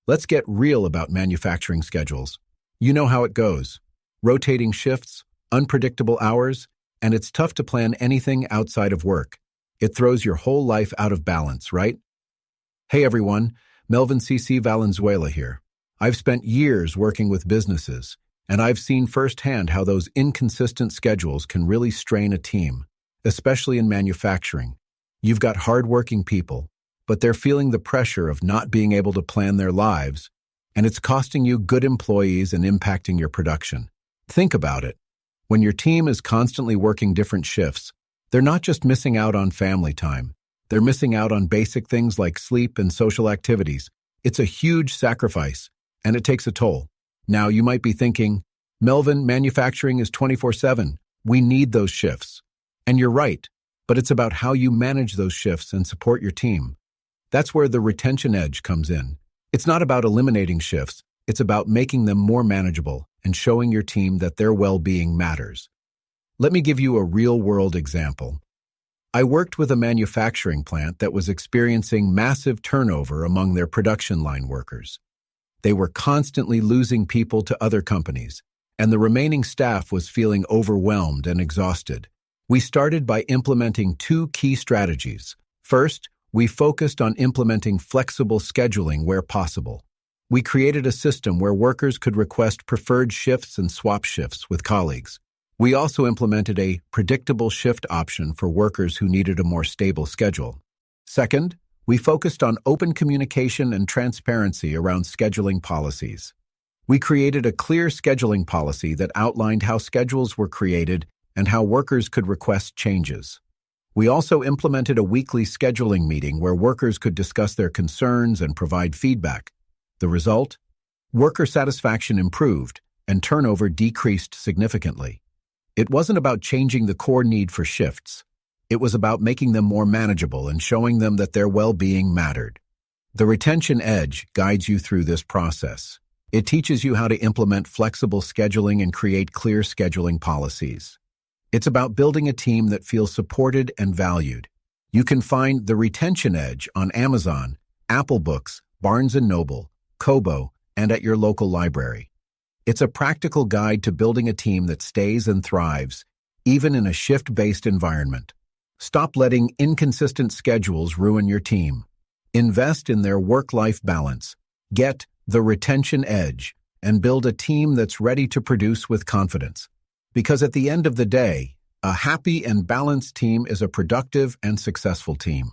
Let's get real about manufacturing schedules. You know how it goes. Rotating shifts, unpredictable hours, and it's tough to plan anything outside of work. It throws your whole life out of balance, right? Hey everyone, Melvyn C.C. Valenzuela here. I've spent years working with businesses, and I've seen firsthand how those inconsistent schedules can really strain a team, especially in manufacturing. You've got hardworking people, but they're feeling the pressure of not being able to plan their lives, and it's costing you good employees and impacting your production. Think about it. When your team is constantly working different shifts, they're not just missing out on family time. They're missing out on basic things like sleep and social activities. It's a huge sacrifice, and it takes a toll. Now, you might be thinking, Melvyn, manufacturing is 24/7. We need those shifts. And you're right, but it's about how you manage those shifts and support your team. That's where the retention edge comes in. It's not about eliminating shifts. It's about making them more manageable and showing your team that their well-being matters. Let me give you a real-world example. I worked with a manufacturing plant that was experiencing massive turnover among their production line workers. They were constantly losing people to other companies, and the remaining staff was feeling overwhelmed and exhausted. We started by implementing two key strategies. First, we focused on implementing flexible scheduling where possible. We created a system where workers could request preferred shifts and swap shifts with colleagues. We also implemented a predictable shift option for workers who needed a more stable schedule. Second, we focused on open communication and transparency around scheduling policies. We created a clear scheduling policy that outlined how schedules were created and how workers could request changes. We also implemented a weekly scheduling meeting where workers could discuss their concerns and provide feedback. The result? Worker satisfaction improved and turnover decreased significantly. It wasn't about changing the core need for shifts. It was about making them more manageable and showing them that their well-being mattered. The retention edge guides you through this process. It teaches you how to implement flexible scheduling and create clear scheduling policies. It's about building a team that feels supported and valued. You can find The Retention Edge on Amazon, Apple Books, Barnes & Noble, Kobo, and at your local library. It's a practical guide to building a team that stays and thrives, even in a shift-based environment. Stop letting inconsistent schedules ruin your team. Invest in their work-life balance. Get The Retention Edge and build a team that's ready to produce with confidence. Because at the end of the day, a happy and balanced team is a productive and successful team.